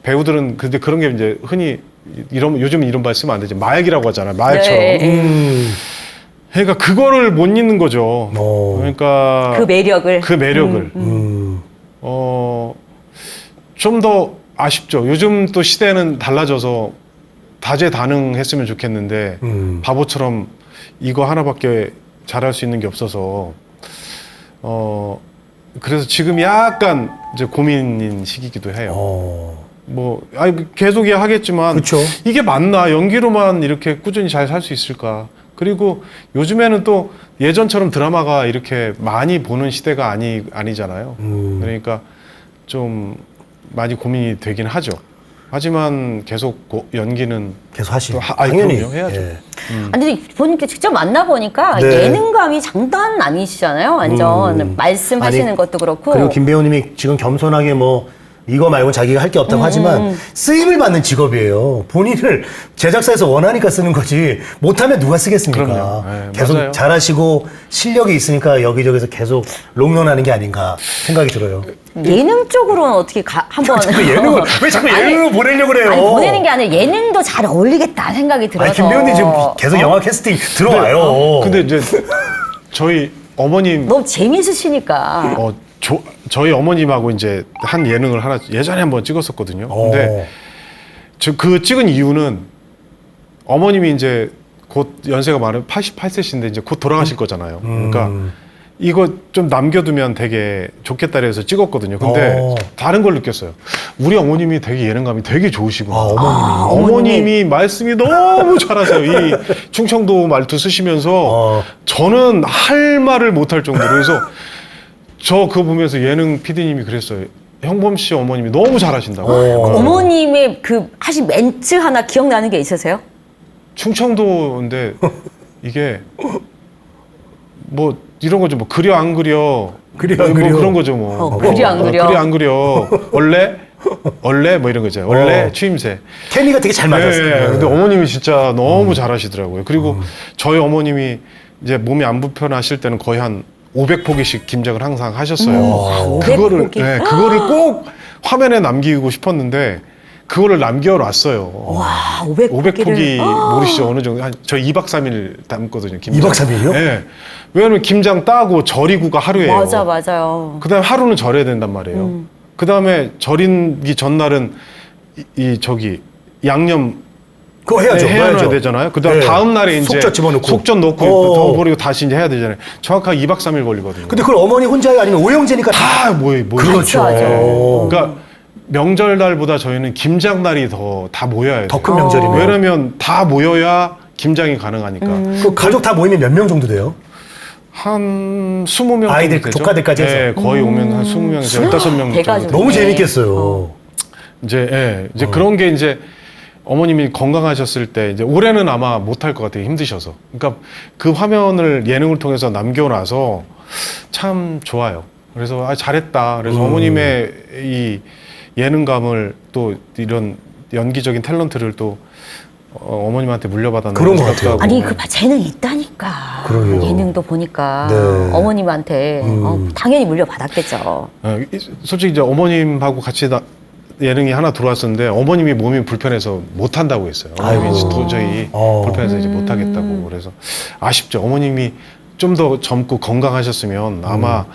Speaker 3: 배우들은 근데 그런 게 이제 흔히 요즘 이런 말 쓰면 안 되지. 마약이라고 하잖아요. 마약처럼.
Speaker 1: 네.
Speaker 3: 그러니까 그거를 못 잊는 거죠. 그러니까
Speaker 1: 그 매력을.
Speaker 3: 그 매력을. 좀 더 아쉽죠. 요즘 또 시대는 달라져서 다재다능했으면 좋겠는데 바보처럼 이거 하나밖에 잘할 수 있는 게 없어서 그래서 지금 약간 이제 고민인 시기이기도 해요. 뭐 계속 하겠지만
Speaker 2: 그쵸.
Speaker 3: 이게 맞나? 연기로만 이렇게 꾸준히 잘 살 수 있을까? 그리고 요즘에는 또 예전처럼 드라마가 이렇게 많이 보는 시대가 아니잖아요. 그러니까 좀 많이 고민이 되긴 하죠. 하지만 계속 연기는
Speaker 2: 계속 하시죠.
Speaker 3: 당연히 해야죠.
Speaker 2: 예.
Speaker 1: 아니 보니까 직접 만나보니까
Speaker 2: 네.
Speaker 1: 예능감이 장난 아니시잖아요. 완전 말씀하시는
Speaker 2: 아니,
Speaker 1: 것도 그렇고.
Speaker 2: 그리고 김 배우님이 지금 겸손하게 뭐 이거 말고 자기가 할 게 없다고 하지만 쓰임을 받는 직업이에요. 본인을 제작사에서 원하니까 쓰는 거지 못하면 누가 쓰겠습니까?
Speaker 3: 그럼요. 네,
Speaker 2: 계속
Speaker 3: 맞아요.
Speaker 2: 잘하시고 실력이 있으니까 여기저기서 계속 롱런하는 게 아닌가 생각이 들어요.
Speaker 1: 예능 쪽으로는 어떻게 한번
Speaker 2: 자꾸 예능을 왜 자꾸 예능을 보내려고 그래요?
Speaker 1: 아니, 보내는 게 아니라 예능도 잘 어울리겠다 생각이 들어서.
Speaker 2: 아니, 김 배우님 지금 계속 영화 캐스팅 들어와요.
Speaker 3: 근데 이제 저희 어머님
Speaker 1: 너무 재밌으시니까.
Speaker 3: 저희 어머님하고 이제 한 예능을 하나 예전에 한번 찍었었거든요. 근데 그 찍은 이유는 어머님이 이제 곧 연세가 많은 88세신데 이제 곧 돌아가실 거잖아요. 그러니까 이거 좀 남겨두면 되게 좋겠다 그래서 찍었거든요. 근데 다른 걸 느꼈어요. 우리 어머님이 되게 예능감이 되게 좋으시구나. 어머님이 말씀이 너무 잘하세요. 이 충청도 말투 쓰시면서 저는 할 말을 못 할 정도로. 그래서 저 그거 보면서 예능 PD님이 그랬어요. 형범 씨 어머님이 너무 잘하신다고.
Speaker 1: 어머님의 그 하신 멘트 하나 기억나는 게 있으세요?
Speaker 3: 충청도인데 이게 뭐 이런 거죠. 뭐 그려 안 그려.
Speaker 2: 그려 안
Speaker 3: 뭐
Speaker 2: 그려.
Speaker 3: 그런 거죠. 뭐.
Speaker 1: 그려 안 그려.
Speaker 3: 그려 안 그려. 원래 뭐 이런 거죠. 원래 취임새.
Speaker 2: 케미가 되게 잘 맞았어요.
Speaker 3: 네, 근데 어머님이 진짜 너무 잘하시더라고요. 그리고 저희 어머님이 이제 몸이 안 불편하실 때는 거의 한 500포기씩 김장을 항상 하셨어요.
Speaker 1: 500포기?
Speaker 3: 그거를 꼭 화면에 남기고 싶었는데 그거를 남겨놨어요.
Speaker 1: 와, 500포기를.
Speaker 3: 500포기 모르시죠? 어느 정도? 저 2박 3일 담거든요. 김장.
Speaker 2: 2박 3일이요?
Speaker 3: 네. 왜냐면 김장 따고 절이고가 하루예요.
Speaker 1: 맞아요.
Speaker 3: 그 다음에 하루는 절여야 된단 말이에요. 그 다음에 절인기 전날은 저기 양념
Speaker 2: 그거 해야죠.
Speaker 3: 해야
Speaker 2: 해야죠.
Speaker 3: 되잖아요. 그다음
Speaker 2: 네.
Speaker 3: 다음 날에 이제
Speaker 2: 속젓 집어넣고.
Speaker 3: 속젓 넣고
Speaker 2: 어.
Speaker 3: 더 버리고 다시 이제 해야 되잖아요. 정확하게 2박 3일 걸리거든요.
Speaker 2: 근데 그걸 어머니 혼자요? 아니면 오형제니까
Speaker 3: 다 모여.
Speaker 2: 그렇죠.
Speaker 3: 그러니까 명절날보다 저희는 김장날이 다 모여야 돼요.
Speaker 2: 더 큰 명절이면.
Speaker 3: 왜냐면 다 모여야 김장이 가능하니까.
Speaker 2: 그 가족 다 모이면 몇 명 정도 돼요?
Speaker 3: 한 20명
Speaker 2: 아이들,
Speaker 3: 정도 되죠?
Speaker 2: 조카들까지 해서?
Speaker 3: 네, 거의 오면 한 20명에서 15명
Speaker 1: 대가족.
Speaker 3: 정도.
Speaker 2: 너무
Speaker 1: 네.
Speaker 2: 재밌겠어요.
Speaker 3: 이제 그런 게 이제 어머님이 건강하셨을 때 이제 올해는 아마 못할 것 같아요. 힘드셔서. 그러니까 그 화면을 예능을 통해서 남겨놔서 참 좋아요. 그래서 잘했다. 그래서 어머님의 이 예능감을 또 이런 연기적인 탤런트를 또 어머님한테 물려받았는
Speaker 2: 그런 것 같아요.
Speaker 1: 아니 그 재능이 있다니까.
Speaker 2: 그러게요.
Speaker 1: 예능도 보니까
Speaker 2: 네.
Speaker 1: 어머님한테 당연히 물려받았겠죠.
Speaker 3: 솔직히 이제 어머님하고 같이 예능이 하나 들어왔었는데 어머님이 몸이 불편해서 못 한다고 했어요. 어머님이 이제 도저히 불편해서 이제 못 하겠다고. 그래서 아쉽죠. 어머님이 좀 더 젊고 건강하셨으면 아마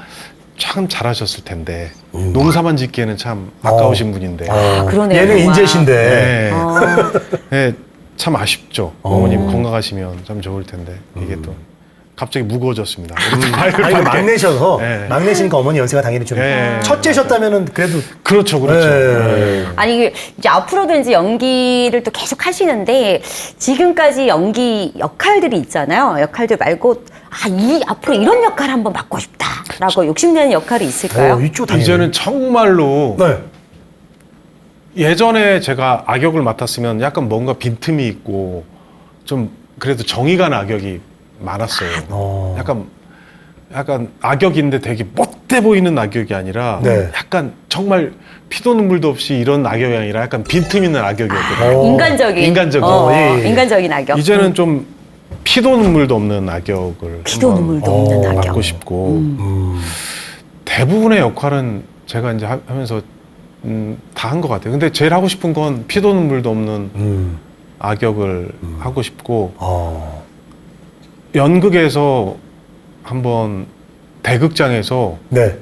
Speaker 3: 참 잘하셨을 텐데 농사만 짓기에는 참 아까우신 분인데.
Speaker 1: 그러네요.
Speaker 2: 얘는
Speaker 1: 정말.
Speaker 2: 인재신데.
Speaker 3: 네. 네, 참 아쉽죠. 어머님 건강하시면 참 좋을 텐데 이게 또 갑자기 무거워졌습니다.
Speaker 2: 아니, 막내셔서
Speaker 3: 네.
Speaker 2: 막내시니까 어머니 연세가 당연히 좀
Speaker 3: 네.
Speaker 2: 첫째셨다면은 그래도
Speaker 3: 그렇죠.
Speaker 2: 네.
Speaker 1: 아니 이제 앞으로도 이제 연기를 또 계속 하시는데 지금까지 연기 역할들이 있잖아요. 역할들 말고 앞으로 이런 역할 한번 맡고 싶다라고 욕심내는 역할이 있을까요?
Speaker 2: 이쪽 당연히.
Speaker 3: 이제는 정말로
Speaker 2: 네.
Speaker 3: 예전에 제가 악역을 맡았으면 약간 뭔가 빈틈이 있고 좀 그래도 정이 가는 악역이 많았어요. 약간 악역인데 되게 못돼 보이는 악역이 아니라
Speaker 2: 네.
Speaker 3: 약간 정말 피도 눈물도 없이 이런 악역이 아니라 약간 빈틈 있는 악역이었거든요.
Speaker 1: 인간적인
Speaker 2: 예.
Speaker 1: 인간적인 악역.
Speaker 3: 이제는 좀 피도 눈물도 없는 악역을
Speaker 1: 피도
Speaker 3: 한번
Speaker 1: 눈물도 없는 악역.
Speaker 3: 맡고 싶고 대부분의 역할은 제가 이제 하면서 다 한 것 같아요. 근데 제일 하고 싶은 건 피도 눈물도 없는 악역을 하고 싶고 연극에서 한번 대극장에서
Speaker 2: 네.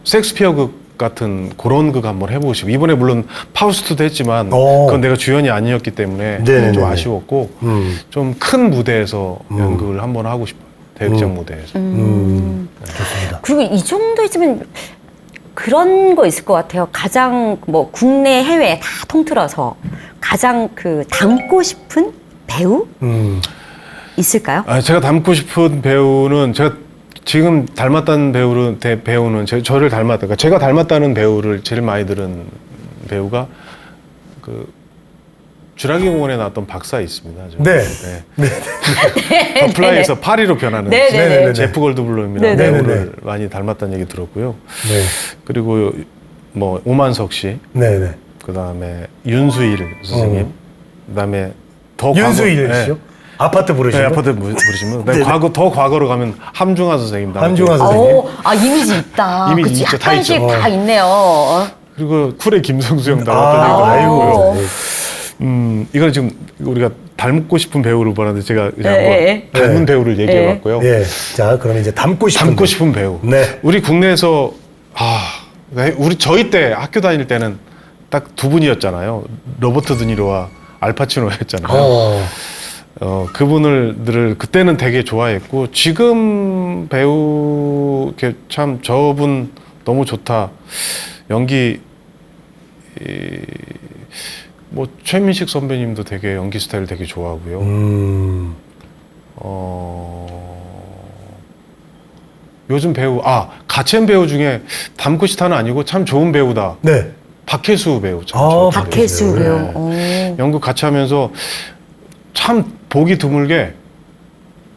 Speaker 3: 섹스피어 극 같은 그런 극 한번 해보고 싶어요. 이번에 물론 파우스트도 했지만 그건 내가 주연이 아니었기 때문에
Speaker 2: 네네네네.
Speaker 3: 좀 아쉬웠고 좀 큰 무대에서 연극을 한번 하고 싶어요. 대극장 무대에서.
Speaker 2: 좋습니다.
Speaker 1: 그리고 이 정도 있으면 그런 거 있을 것 같아요. 가장 뭐 국내 해외 다 통틀어서 가장 그 닮고 싶은 배우 있을까요?
Speaker 3: 제가 닮고 싶은 배우는 제가 지금 닮았다는 배우는 저를 닮았다. 그러니까 제가 닮았다는 배우를 제일 많이 들은 배우가 그 쥐라기 공원에 나왔던 박사 있습니다. 더플라이에서 파리로 변하는
Speaker 1: 네네네.
Speaker 3: 제프 골드블럼이라는
Speaker 1: 네네네.
Speaker 3: 배우를 많이 닮았다는 얘기 들었고요.
Speaker 2: 네.
Speaker 3: 그리고 뭐 오만석 씨,
Speaker 2: 네네.
Speaker 3: 그다음에 윤수일 선생님, 그다음에
Speaker 2: 윤수일
Speaker 3: 과거-
Speaker 2: 씨요? 아파트 부르시고.
Speaker 3: 네, 아파트 부르시면 더 과거로 가면 함중화 선생님.
Speaker 2: 함중화 선생님.
Speaker 1: 이미지 있다.
Speaker 3: 이미지
Speaker 1: 그치,
Speaker 3: 있죠, 다
Speaker 1: 약간씩
Speaker 3: 있죠.
Speaker 1: 다 있네요.
Speaker 3: 그리고 쿨의 김성수 형 나왔던 얘기도
Speaker 2: 아이고.
Speaker 3: 아이고. 이건 지금 우리가 닮고 싶은 배우를 보는데 제가 그냥
Speaker 1: 네.
Speaker 3: 한번 닮은
Speaker 2: 네.
Speaker 3: 배우를 얘기해봤고요.
Speaker 2: 예. 자, 그러면 이제 닮고 싶은
Speaker 3: 배우.
Speaker 2: 네.
Speaker 3: 우리 국내에서 저희 때 학교 다닐 때는 딱 두 분이었잖아요. 로버트 드니로와 알파치노였잖아요. 그분들을 그때는 되게 좋아했고 지금 배우 참 저분 너무 좋다. 연기 뭐 최민식 선배님도 되게 연기 스타일 되게 좋아하고요. 요즘 배우 가첸 배우 중에 닮고 싶다는 아니고 참 좋은 배우다.
Speaker 2: 네.
Speaker 3: 박혜수 배우 참 좋은
Speaker 1: 박혜수
Speaker 3: 배우예요.
Speaker 1: 배우.
Speaker 3: 연극 같이 하면서 참 보기 드물게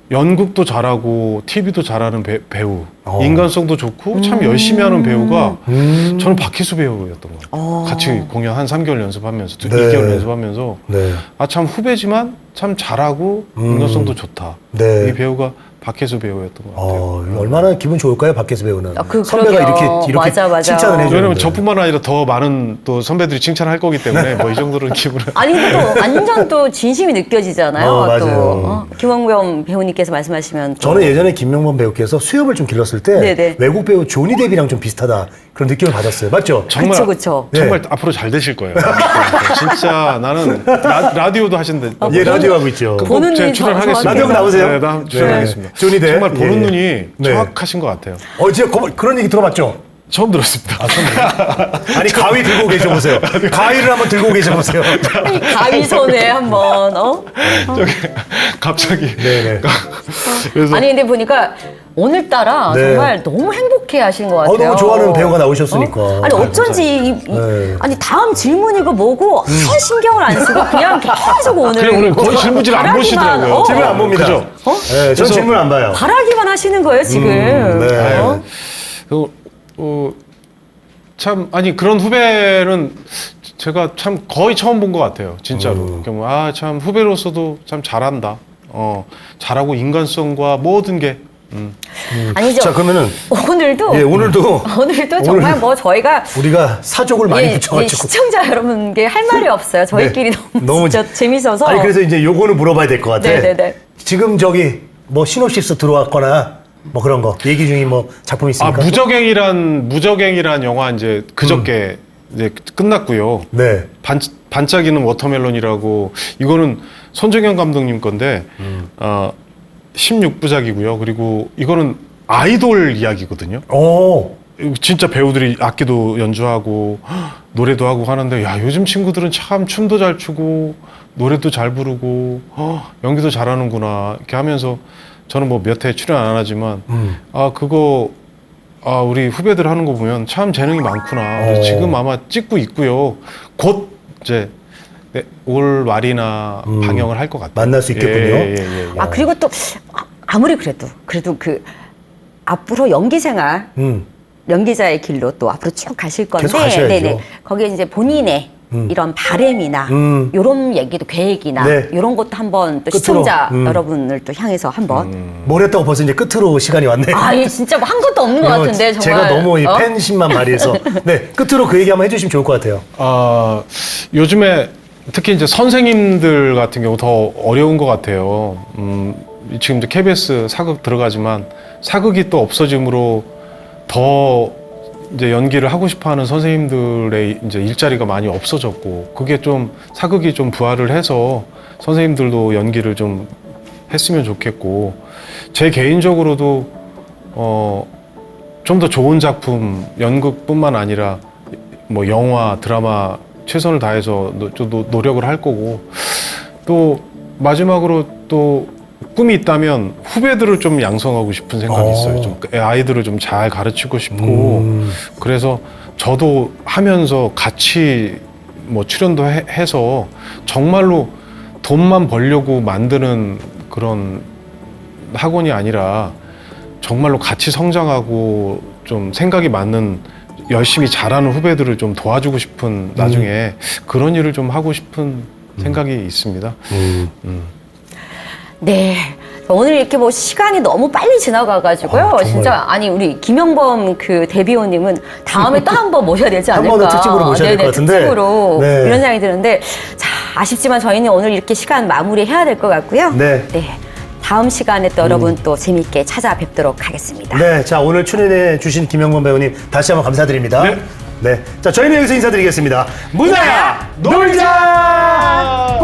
Speaker 3: 연극도 잘하고 TV도 잘하는 배우, 인간성도 좋고 참 열심히 하는 배우가 저는 박혜수 배우였던 것 같아요. 같이 공연 한 3개월 연습하면서,
Speaker 2: 네.
Speaker 3: 2개월 연습하면서
Speaker 2: 네.
Speaker 3: 아 참 후배지만 참 잘하고 인간성도 좋다.
Speaker 2: 네.
Speaker 3: 이 배우가 박혜수 배우였던 것 같아요.
Speaker 2: 얼마나 기분 좋을까요, 박혜수 배우는. 선배가
Speaker 1: 그러게요.
Speaker 2: 이렇게
Speaker 1: 맞아.
Speaker 2: 칭찬을 해주는데.
Speaker 3: 왜냐면 저뿐만 아니라 더 많은 또 선배들이 칭찬할 거기 때문에 뭐 이 정도는 기분을.
Speaker 1: 아니 근데 또 완전 또 진심이 느껴지잖아요.
Speaker 2: 맞아요.
Speaker 1: 또 김원경 배우님께서 말씀하시면 또.
Speaker 2: 저는 예전에 김명범 배우께서 수염을 좀 길렀을 때
Speaker 1: 네네.
Speaker 2: 외국 배우 조니 뎁이랑 좀 비슷하다 그런 느낌을 받았어요. 맞죠?
Speaker 3: 정말
Speaker 1: 그쵸.
Speaker 3: 정말
Speaker 2: 네.
Speaker 3: 앞으로 잘 되실 거예요. 진짜 나는 라디오도 하신대.
Speaker 2: 예, 라디오 하고 있죠.
Speaker 1: 보는
Speaker 3: 제가
Speaker 1: 눈이
Speaker 3: 출연하겠습니다.
Speaker 2: 라디오 나오세요?
Speaker 3: 네, 나 출연하겠습니다.
Speaker 2: 네. 조니 뎁.
Speaker 3: 정말 보는
Speaker 2: 예.
Speaker 3: 눈이
Speaker 2: 네.
Speaker 3: 정확하신 것 같아요.
Speaker 2: 진짜 그런 얘기 들어봤죠?
Speaker 3: 처음 들었습니다.
Speaker 2: 아니, 가위 들고 계셔보세요. 가위를 한번 들고 계셔보세요.
Speaker 1: 가위손에 한번
Speaker 3: 저기 갑자기.
Speaker 2: 네네.
Speaker 3: 그래서
Speaker 1: 아니 근데 보니까 오늘따라
Speaker 2: 네.
Speaker 1: 정말 너무 행복해 하신 것 같아요.
Speaker 2: 너무 좋아하는 배우가 나오셨으니까.
Speaker 1: 아니 어쩐지
Speaker 2: 네.
Speaker 1: 아니 다음 질문이고 뭐고 아예 신경을 안 쓰고 그냥 계속 오늘
Speaker 3: 그냥 오늘 거의 질문지를 안
Speaker 1: 바라기만,
Speaker 3: 보시더라고요.
Speaker 2: 질문 안 봅니다.
Speaker 3: 그죠?
Speaker 2: 네, 전
Speaker 3: 그래서
Speaker 2: 질문 안 봐요.
Speaker 1: 바라기만 하시는 거예요 지금.
Speaker 2: 네.
Speaker 3: 참 아니 그런 후배는 제가 참 거의 처음 본 것 같아요. 진짜로. 참 후배로서도 참 잘한다. 잘하고 인간성과 모든 게.
Speaker 1: 아니죠.
Speaker 2: 자, 그러면은
Speaker 1: 오늘도
Speaker 2: 오늘도
Speaker 1: 정말 뭐 저희가
Speaker 2: 우리가 사족을 많이
Speaker 1: 예,
Speaker 2: 붙여가지고.
Speaker 1: 시청자 여러분께 할 말이 없어요. 저희끼리 너무 진짜 재밌어서.
Speaker 2: 아니, 그래서 이제 요거는 물어봐야 될 것 같아.
Speaker 1: 네네네.
Speaker 2: 지금 저기 뭐 시놉시스 들어왔거나 뭐 그런 거 얘기 중인 뭐 작품 있습니까?
Speaker 3: 무적행이란 영화 이제 그저께 이제 끝났고요.
Speaker 2: 네.
Speaker 3: 반짝이는 워터멜론이라고 이거는 손정현 감독님 건데 16부작이고요. 그리고 이거는 아이돌 이야기거든요. 진짜 배우들이 악기도 연주하고 노래도 하고 하는데 야 요즘 친구들은 참 춤도 잘 추고 노래도 잘 부르고 연기도 잘하는구나 이렇게 하면서 저는 뭐 몇 회 출연 안 하지만 우리 후배들 하는 거 보면 참 재능이 많구나. 그래서 지금 아마 찍고 있고요. 곧 이제 올 말이나 방영을 할 것 같아요.
Speaker 2: 만날 수 있겠군요.
Speaker 3: 예.
Speaker 1: 그리고 또 아무리 그래도 그 앞으로 연기 생활 연기자의 길로 또 앞으로 쭉 가실 건데
Speaker 2: 계속 가셔야죠.
Speaker 1: 네네. 거기에 이제 본인의 이런 바램이나 이런 얘기도 계획이나
Speaker 2: 네.
Speaker 1: 이런 것도 한번 또
Speaker 2: 끝으로.
Speaker 1: 시청자 여러분을 또 향해서 한번
Speaker 2: 뭘 했다고 벌써 이제 끝으로 시간이 왔네요.
Speaker 1: 이 진짜 뭐 한 것도 없는 것 같은데 정말
Speaker 2: 제가 너무 이 팬심만 발휘해서 네, 끝으로 그 얘기 한번 해주시면 좋을 것 같아요.
Speaker 3: 요즘에 특히 이제 선생님들 같은 경우 더 어려운 것 같아요. 지금 이제 KBS 사극 들어가지만 사극이 또 없어짐으로 더 이제 연기를 하고 싶어하는 선생님들의 이제 일자리가 많이 없어졌고 그게 좀 사극이 좀 부활을 해서 선생님들도 연기를 좀 했으면 좋겠고 제 개인적으로도 좀 더 좋은 작품 연극뿐만 아니라 뭐 영화 드라마 최선을 다해서 노력을 할 거고 또 마지막으로 또 꿈이 있다면 후배들을 좀 양성하고 싶은 생각이 있어요. 좀 아이들을 좀 잘 가르치고 싶고 그래서 저도 하면서 같이 뭐 출연도 해서 정말로 돈만 벌려고 만드는 그런 학원이 아니라 정말로 같이 성장하고 좀 생각이 맞는 열심히 잘하는 후배들을 좀 도와주고 싶은 나중에 그런 일을 좀 하고 싶은 생각이 있습니다.
Speaker 1: 네. 오늘 이렇게 뭐 시간이 너무 빨리 지나가가지고요.
Speaker 2: 정말.
Speaker 1: 진짜 아니 우리 김영범 그 데뷔호님은 다음에 또 한 번 모셔야 되지
Speaker 2: 한
Speaker 1: 않을까.
Speaker 2: 번 더 특집으로 모셔야 될 것 같은데.
Speaker 1: 특집으로
Speaker 2: 네.
Speaker 1: 이런 생각이 드는데 자 아쉽지만 저희는 오늘 이렇게 시간 마무리해야 될 것 같고요.
Speaker 2: 네.
Speaker 1: 다음 시간에 또 여러분 또 재미있게 찾아뵙도록 하겠습니다.
Speaker 2: 네, 자 오늘 출연해 주신 김영범 배우님 다시 한번 감사드립니다.
Speaker 3: 네.
Speaker 2: 네, 자 저희는 여기서 인사드리겠습니다. 문화야 놀자.